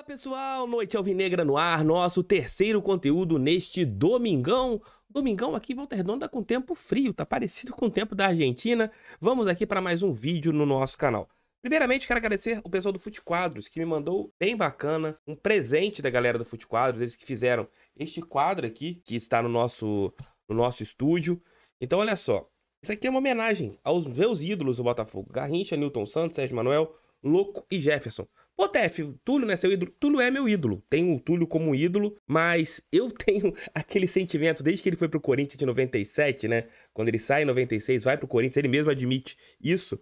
Pessoal, Noite Alvinegra no ar, nosso terceiro conteúdo neste domingão. Domingão aqui em Volta Redonda com tempo frio, tá parecido com o tempo da Argentina. Vamos aqui para mais um vídeo no nosso canal. Primeiramente, quero agradecer o pessoal do Fute Quadros, que me mandou bem bacana um presente da galera do Fute Quadros. Eles que fizeram este quadro aqui, que está no nosso estúdio. Então, olha só, isso aqui é uma homenagem aos meus ídolos do Botafogo. Garrincha, Newton Santos, Sérgio Manuel, Louco e Jefferson. Pô, Tef, Túlio não é seu ídolo? Túlio é meu ídolo. Tenho o Túlio como ídolo, mas eu tenho aquele sentimento, desde que ele foi pro Corinthians de 97, né? Quando ele sai em 96, vai pro Corinthians, ele mesmo admite isso.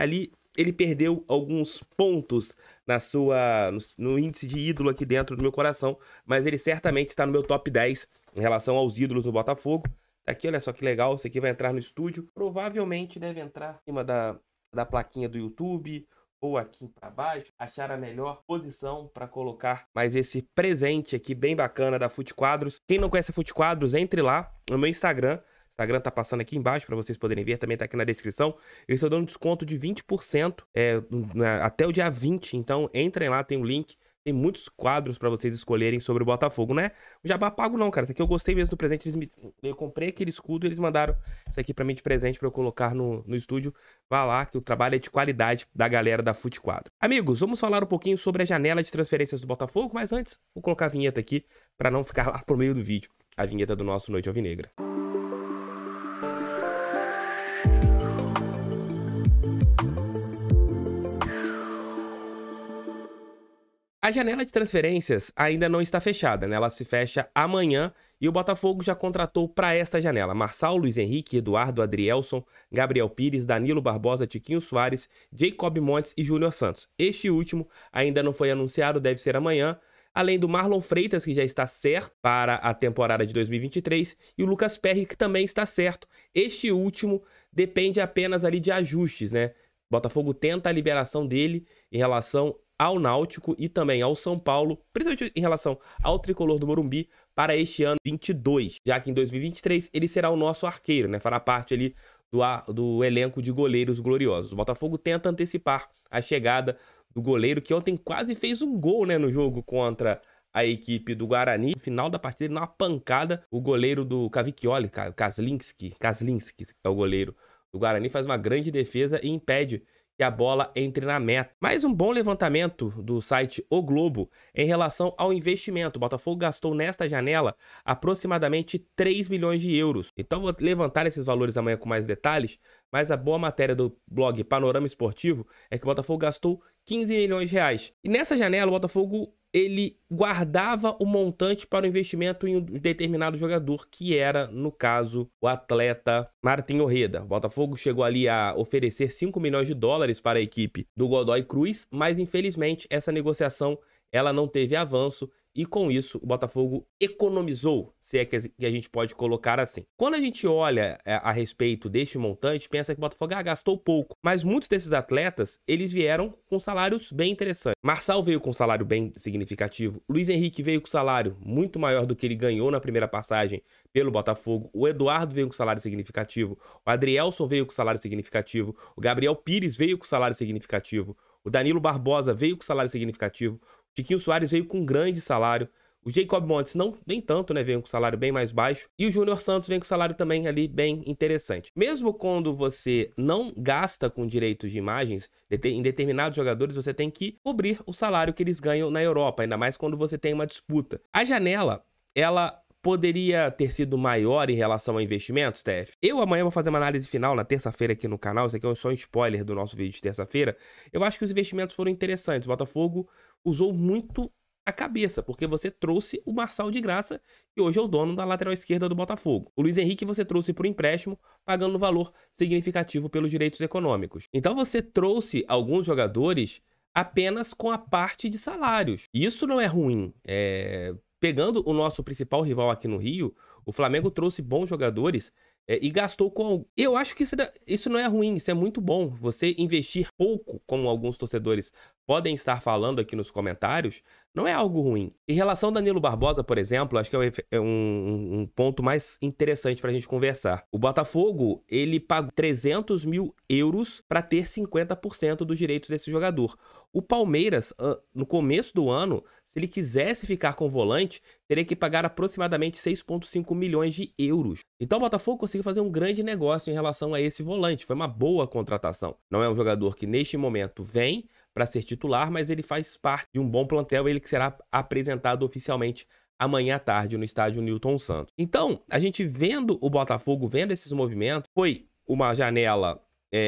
Ali ele perdeu alguns pontos no índice de ídolo aqui dentro do meu coração, mas ele certamente está no meu top 10 em relação aos ídolos do Botafogo. Aqui, olha só que legal, isso aqui vai entrar no estúdio. Provavelmente deve entrar em cima da plaquinha do YouTube, ou aqui para baixo, achar a melhor posição para colocar mais esse presente aqui bem bacana da Fute Quadros. Quem não conhece a Fute Quadros, entre lá no meu Instagram. O Instagram tá passando aqui embaixo para vocês poderem ver, também tá aqui na descrição. Eles estão dando desconto de 20% até o dia 20, então entrem lá, tem um link. Tem muitos quadros para vocês escolherem sobre o Botafogo, né? O jabá pago não, cara. Isso aqui eu gostei mesmo do presente. Eu comprei aquele escudo e eles mandaram isso aqui para mim de presente para eu colocar no estúdio. Vá lá, que o trabalho é de qualidade da galera da Fute Quadro. Amigos, vamos falar um pouquinho sobre a janela de transferências do Botafogo, mas antes, vou colocar a vinheta aqui para não ficar lá pro meio do vídeo. A vinheta do nosso Noite Alvinegra. A janela de transferências ainda não está fechada, né? Ela se fecha amanhã e o Botafogo já contratou para esta janela Marçal, Luiz Henrique, Eduardo, Adrielson, Gabriel Pires, Danilo Barbosa, Tiquinho Soares, Jacob Montes e Júnior Santos. Este último ainda não foi anunciado, deve ser amanhã, além do Marlon Freitas, que já está certo para a temporada de 2023, e o Lucas Perry, que também está certo. Este último depende apenas ali de ajustes, né? O Botafogo tenta a liberação dele em relação ao Náutico e também ao São Paulo, principalmente em relação ao Tricolor do Morumbi, para este ano 22, já que em 2023 ele será o nosso arqueiro, né? Fará parte ali do elenco de goleiros gloriosos. O Botafogo tenta antecipar a chegada do goleiro, que ontem quase fez um gol, né, no jogo contra a equipe do Guarani. No final da partida, ele deu uma pancada, o goleiro do Cavicchioli, Kaslinski é o goleiro do Guarani, faz uma grande defesa e impede que a bola entre na meta. Mais um bom levantamento do site O Globo em relação ao investimento. O Botafogo gastou nesta janela aproximadamente 3 milhões de euros. Então vou levantar esses valores amanhã com mais detalhes, mas a boa matéria do blog Panorama Esportivo é que o Botafogo gastou 15 milhões de reais. E nessa janela o Botafogo ele guardava o montante para o investimento em um determinado jogador, que era, no caso, o atleta Martin Orreda. O Botafogo chegou ali a oferecer 5 milhões de dólares para a equipe do Godoy Cruz, mas infelizmente essa negociação ela não teve avanço e com isso o Botafogo economizou, se é que a gente pode colocar assim. Quando a gente olha a respeito deste montante, pensa que o Botafogo gastou pouco, mas muitos desses atletas, eles vieram com salários bem interessantes. Marçal veio com um salário bem significativo, Luiz Henrique veio com salário muito maior do que ele ganhou na primeira passagem pelo Botafogo, o Eduardo veio com salário significativo, o Adrielson veio com salário significativo, o Gabriel Pires veio com salário significativo, o Danilo Barbosa veio com salário significativo, o Tiquinho Soares veio com um grande salário, o Jacob Montes nem tanto, né, veio com salário bem mais baixo, e o Júnior Santos vem com salário também ali bem interessante. Mesmo quando você não gasta com direitos de imagens, em determinados jogadores você tem que cobrir o salário que eles ganham na Europa, ainda mais quando você tem uma disputa. A janela, ela poderia ter sido maior em relação a investimentos, TF? Eu amanhã vou fazer uma análise final na terça-feira aqui no canal, isso aqui é só um spoiler do nosso vídeo de terça-feira. Eu acho que os investimentos foram interessantes, o Botafogo usou muito a cabeça, porque você trouxe o Marçal de graça, que hoje é o dono da lateral esquerda do Botafogo. O Luiz Henrique você trouxe por empréstimo, pagando um valor significativo pelos direitos econômicos. Então você trouxe alguns jogadores apenas com a parte de salários. Isso não é ruim, Pegando o nosso principal rival aqui no Rio, o Flamengo trouxe bons jogadores e gastou com... Eu acho que isso não é ruim, isso é muito bom. Você investir pouco, como alguns torcedores podem estar falando aqui nos comentários, não é algo ruim. Em relação ao Danilo Barbosa, por exemplo, acho que é um ponto mais interessante para a gente conversar. O Botafogo, ele pagou 300 mil euros para ter 50% dos direitos desse jogador. O Palmeiras, no começo do ano, se ele quisesse ficar com o volante, teria que pagar aproximadamente 6,5 milhões de euros. Então o Botafogo conseguiu fazer um grande negócio em relação a esse volante. Foi uma boa contratação. Não é um jogador que neste momento vem para ser titular, mas ele faz parte de um bom plantel, ele que será apresentado oficialmente amanhã à tarde no estádio Newton Santos. Então, a gente vendo o Botafogo, vendo esses movimentos, foi uma janela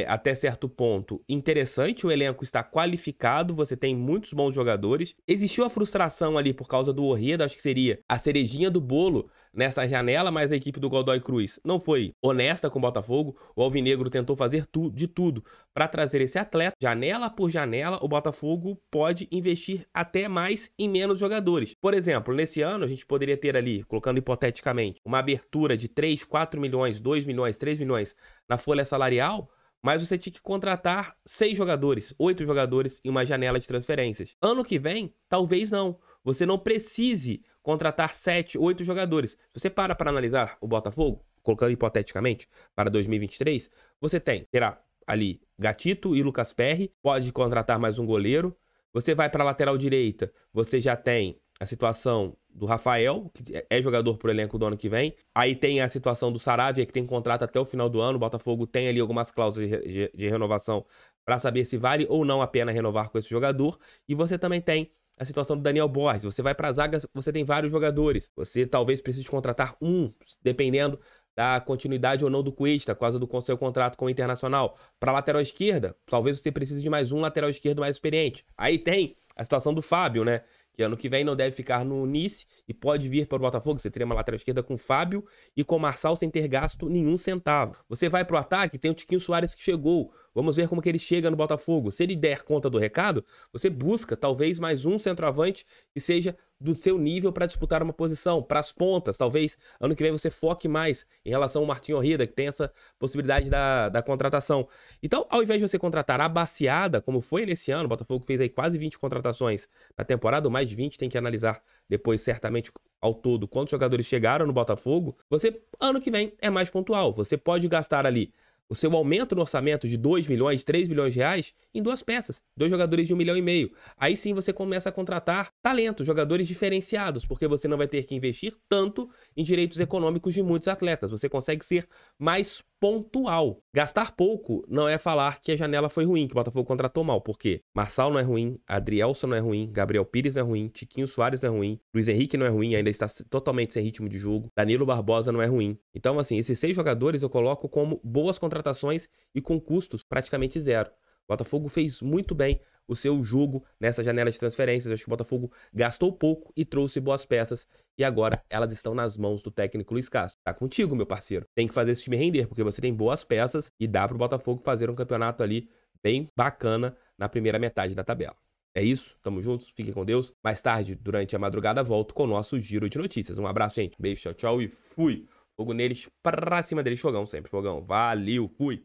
até certo ponto interessante, o elenco está qualificado, você tem muitos bons jogadores. Existiu a frustração ali por causa do Orreda, acho que seria a cerejinha do bolo nessa janela, mas a equipe do Godoy Cruz não foi honesta com o Botafogo. O Alvinegro tentou fazer de tudo para trazer esse atleta. Janela por janela, o Botafogo pode investir até mais em menos jogadores. Por exemplo, nesse ano a gente poderia ter ali, colocando hipoteticamente, uma abertura de 3, 4 milhões, 2 milhões, 3 milhões na folha salarial, mas você tinha que contratar 6 jogadores, 8 jogadores em uma janela de transferências. Ano que vem, talvez não. Você não precise contratar 7, 8 jogadores. Se você para analisar o Botafogo, colocando hipoteticamente, para 2023, você terá ali Gatito e Lucas Perry, pode contratar mais um goleiro. Você vai para a lateral direita, você já tem a situação do Rafael, que é jogador pro elenco do ano que vem. Aí tem a situação do Saravia, que tem contrato até o final do ano. O Botafogo tem ali algumas cláusulas de renovação para saber se vale ou não a pena renovar com esse jogador. E você também tem a situação do Daniel Borges. Você vai para a zaga, você tem vários jogadores. Você talvez precise contratar um, dependendo da continuidade ou não do Cuesta, por causa do seu contrato com o Internacional. Para a lateral esquerda, talvez você precise de mais um lateral esquerdo mais experiente. Aí tem a situação do Fábio, né? Que ano que vem não deve ficar no Nice e pode vir para o Botafogo. Você teria uma lateral esquerda com Fábio e com Marçal sem ter gasto nenhum centavo. Você vai para o ataque, tem o Tiquinho Soares que chegou. Vamos ver como que ele chega no Botafogo. Se ele der conta do recado, você busca talvez mais um centroavante que seja do seu nível para disputar uma posição. Para as pontas, talvez ano que vem você foque mais em relação ao Martinho Orreda, que tem essa possibilidade da contratação. Então, ao invés de você contratar a baciada, como foi nesse ano, o Botafogo fez aí quase 20 contratações na temporada, ou mais de 20, tem que analisar depois certamente ao todo quantos jogadores chegaram no Botafogo. Você, ano que vem, é mais pontual. Você pode gastar ali o seu aumento no orçamento de 2 milhões, 3 milhões de reais em 2 peças, 2 jogadores de 1,5 milhão. Aí sim você começa a contratar talentos, jogadores diferenciados, porque você não vai ter que investir tanto em direitos econômicos de muitos atletas. Você consegue ser mais pontual. Gastar pouco não é falar que a janela foi ruim, que o Botafogo contratou mal, porque Marçal não é ruim, Adrielson não é ruim, Gabriel Pires não é ruim, Tiquinho Soares não é ruim, Luiz Henrique não é ruim, ainda está totalmente sem ritmo de jogo, Danilo Barbosa não é ruim. Então, assim, esses 6 jogadores eu coloco como boas contratações e com custos praticamente zero. O Botafogo fez muito bem o seu jogo nessa janela de transferências. Eu acho que o Botafogo gastou pouco e trouxe boas peças. E agora elas estão nas mãos do técnico Luiz Castro. Tá contigo, meu parceiro. Tem que fazer esse time render, porque você tem boas peças e dá pro Botafogo fazer um campeonato ali bem bacana na primeira metade da tabela. É isso, tamo juntos, fiquem com Deus. Mais tarde, durante a madrugada, volto com o nosso giro de notícias. Um abraço, gente. Beijo, tchau, tchau e fui. Fogo neles, pra cima deles, fogão sempre, fogão. Valeu, fui.